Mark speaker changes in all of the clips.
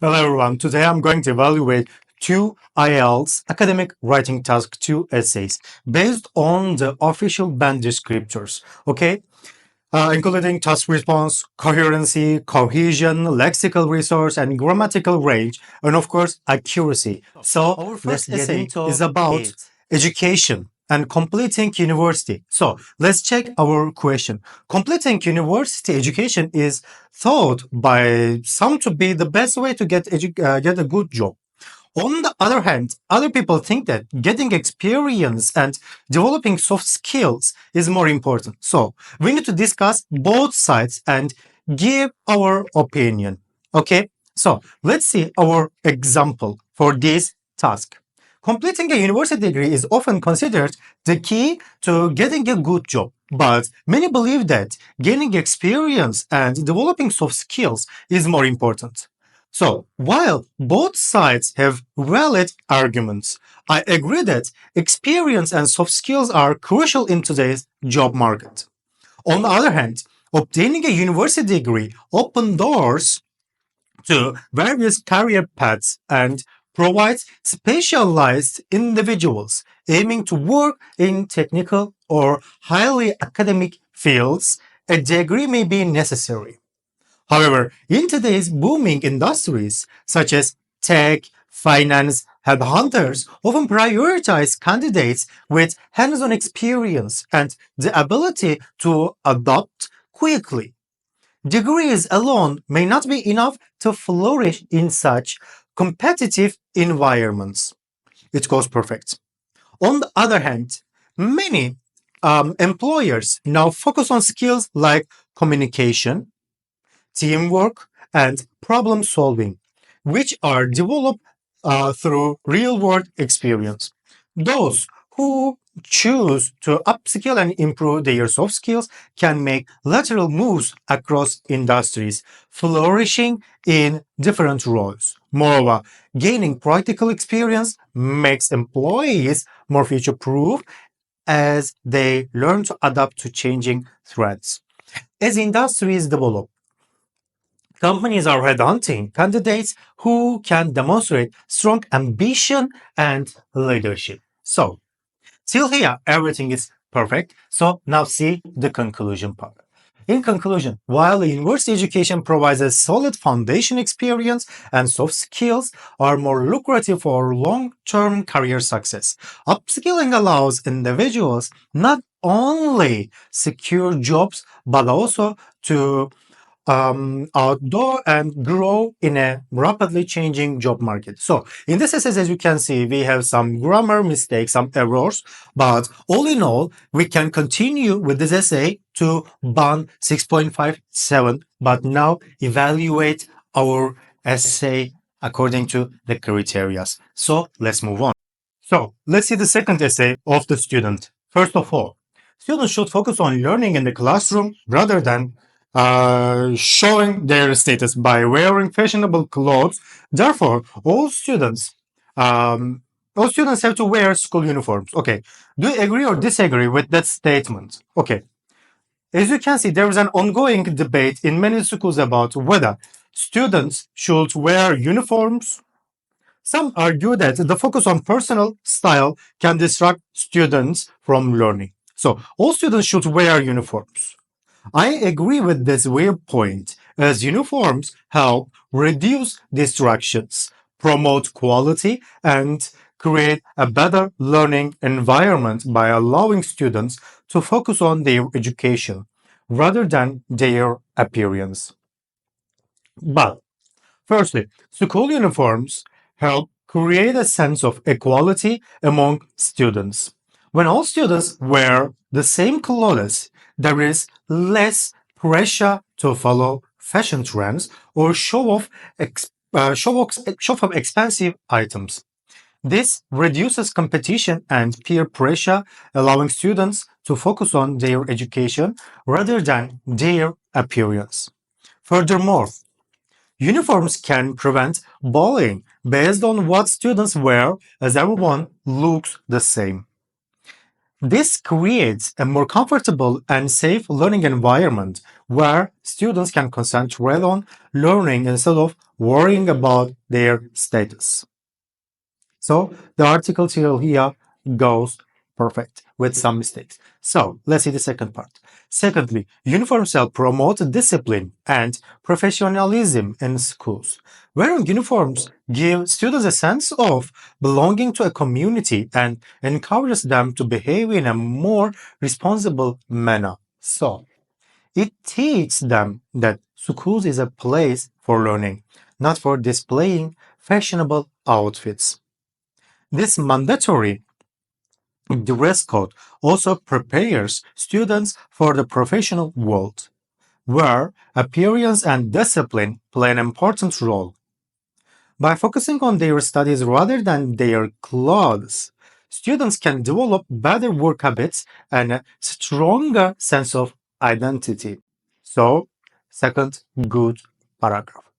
Speaker 1: Hello everyone, today I'm going to evaluate two IELTS Academic Writing Task 2 essays based on the official band descriptors, okay? Including task response, coherency, cohesion, lexical resource, and grammatical range, and of course, accuracy. So,
Speaker 2: Our
Speaker 1: let's
Speaker 2: first
Speaker 1: get
Speaker 2: essay
Speaker 1: into is about
Speaker 2: is
Speaker 1: education and completing university. So, let's check our question. Completing university education is thought by some to be the best way to get a good job. On the other hand, other people think that getting experience and developing soft skills is more important. So we need to discuss both sides and give our opinion. Okay, so let's see our example for this task. Completing a university degree is often considered the key to getting a good job, but many believe that gaining experience and developing soft skills is more important. So, while both sides have valid arguments, I agree that experience and soft skills are crucial in today's job market. On the other hand, obtaining a university degree opens doors to various career paths and provides specialized individuals aiming to work in technical or highly academic fields. A degree may be necessary. However, in today's booming industries such as tech, finance, headhunters often prioritize candidates with hands-on experience and the ability to adapt quickly. Degrees alone may not be enough to flourish in such competitive environments. It goes perfect. On the other hand, many employers now focus on skills like communication, teamwork, and problem solving, which are developed through real world experience. Those who choose to upskill and improve their soft skills can make lateral moves across industries, flourishing in different roles. Moreover, gaining practical experience makes employees more future proof as they learn to adapt to changing threats. As industries develop, companies are headhunting candidates who can demonstrate strong ambition and leadership. So, till here, everything is perfect. So, now see the conclusion part. In conclusion, while the university education provides a solid foundation experience and soft skills are more lucrative for long-term career success, upskilling allows individuals not only secure jobs but also to outdoor and grow in a rapidly changing job market. So in this essay, as you can see, we have some grammar mistakes, some errors, but all in all, we can continue with this essay to band 6.57, but now evaluate our essay according to the criteria. So let's move on. So let's see the second essay of the student. First of all, students should focus on learning in the classroom rather than showing their status by wearing fashionable clothes. Therefore, all students have to wear school uniforms. Okay. Do you agree or disagree with that statement? Okay. As you can see, there is an ongoing debate in many schools about whether students should wear uniforms. Some argue that the focus on personal style can distract students from learning. So, all students should wear uniforms. I agree with this viewpoint, as uniforms help reduce distractions, promote quality, and create a better learning environment by allowing students to focus on their education rather than their appearance. But, firstly, school uniforms help create a sense of equality among students. When all students wear the same clothes, there is less pressure to follow fashion trends or show off expensive items. This reduces competition and peer pressure, allowing students to focus on their education rather than their appearance. Furthermore, uniforms can prevent bullying based on what students wear, as everyone looks the same. This creates a more comfortable and safe learning environment where students can concentrate on learning instead of worrying about their status. So the article here goes perfect with some mistakes. So let's see the second part. Secondly, uniforms help promote discipline and professionalism in schools. Wearing uniforms give students a sense of belonging to a community and encourages them to behave in a more responsible manner. So it teaches them that schools is a place for learning, not for displaying fashionable outfits. This mandatory dress code also prepares students for the professional world, where appearance and discipline play an important role. By focusing on their studies rather than their clothes, students can develop better work habits and a stronger sense of identity. So, second good paragraph.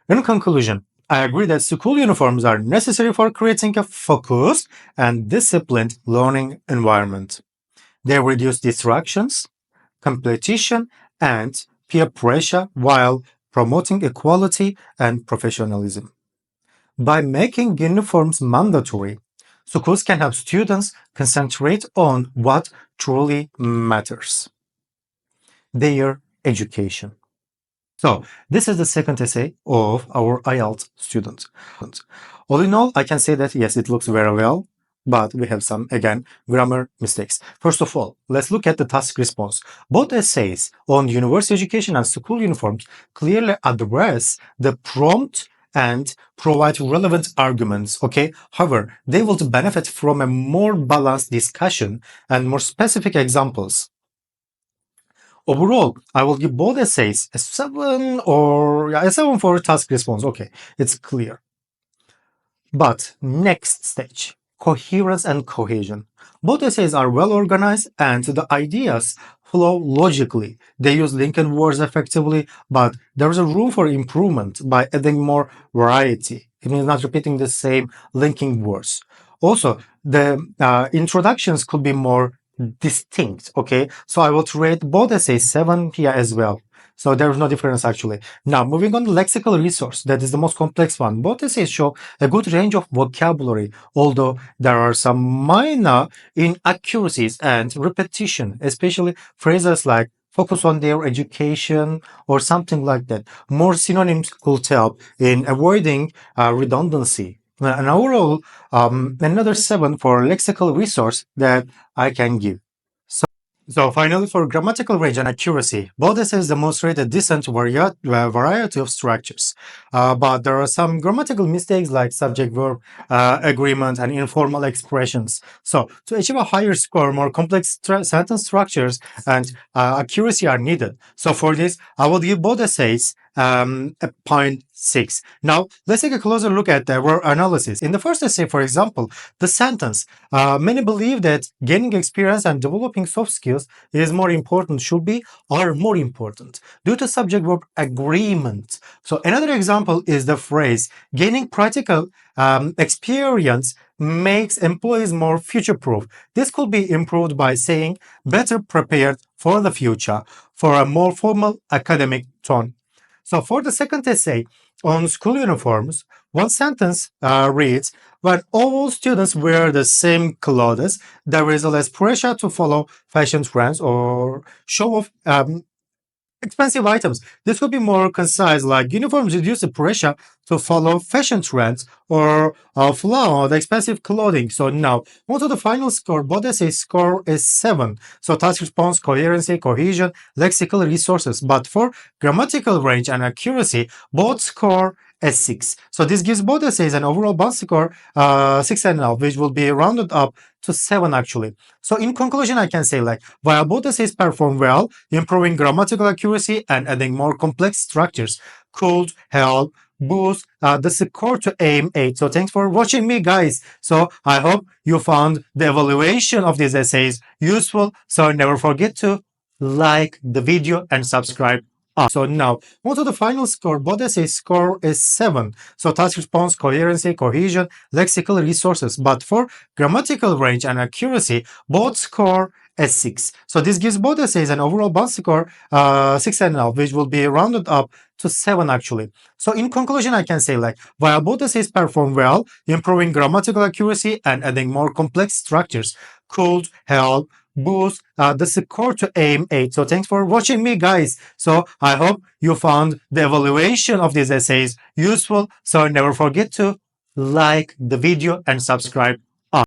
Speaker 1: In conclusion, I agree that school uniforms are necessary for creating a focused and disciplined learning environment. They reduce distractions, competition, and peer pressure while promoting equality and professionalism. By making uniforms mandatory, schools can help students concentrate on what truly matters: their education. So, this is the second essay of our IELTS student. All in all, I can say that yes, it looks very well, but we have some, again, grammar mistakes. First of all, let's look at the task response. Both essays on university education and school uniforms clearly address the prompt and provide relevant arguments, okay? However, they will benefit from a more balanced discussion and more specific examples. Overall, I will give both essays a 7 or a 7 for task response. Okay, it's clear. But next stage, coherence and cohesion. Both essays are well organized and the ideas flow logically. They use linked words effectively, but there is a room for improvement by adding more variety. It means not repeating the same linking words. Also, the introductions could be more distinct, okay? So I will rate both essays 7 here as well. So there is no difference actually. Now, moving on to lexical resource, that is the most complex one. Both essays show a good range of vocabulary, although there are some minor inaccuracies and repetition, especially phrases like focus on their education or something like that. More synonyms could help in avoiding redundancy. And overall, another 7 for lexical resource that I can give. So finally, for grammatical range and accuracy, both essays demonstrate a decent variety of structures. But there are some grammatical mistakes like subject-verb agreement and informal expressions. So to achieve a higher score, more complex sentence structures and accuracy are needed. So for this, I will give both essays a 0.6. Now, let's take a closer look at our analysis. In the first essay, for example, the sentence, many believe that gaining experience and developing soft skills is more important, are more important due to subject-verb agreement. So another example is the phrase, gaining practical experience makes employees more future-proof. This could be improved by saying better prepared for the future for a more formal academic tone. So for the second essay on school uniforms, one sentence reads, when all students wear the same clothes, there is less pressure to follow fashion trends or show off expensive items. This could be more concise, like uniforms reduce the pressure to follow fashion trends or flaunt expensive clothing. So now, on to the final score. Both essays score is 7. So task response, coherency, cohesion, lexical resources. But for grammatical range and accuracy, both score as 6. So this gives both essays an overall band score 6.5, which will be rounded up to 7 actually. So in conclusion, I can say while both essays perform well, improving grammatical accuracy and adding more complex structures could help boost the score to aim 8. So thanks for watching me, guys. So I hope you found the evaluation of these essays useful. So never forget to like the video and subscribe So now, on to the final score. Both essays score is 7. So task response, coherency, cohesion, lexical resources. But for grammatical range and accuracy, both score as 6. So this gives both essays an overall band score 6.5, which will be rounded up to 7 actually. So in conclusion, I can say like, while both essays perform well, improving grammatical accuracy and adding more complex structures could help boost the score to aim 8. So thanks for watching me, guys. So I hope you found the evaluation of these essays useful. So never forget to like the video and subscribe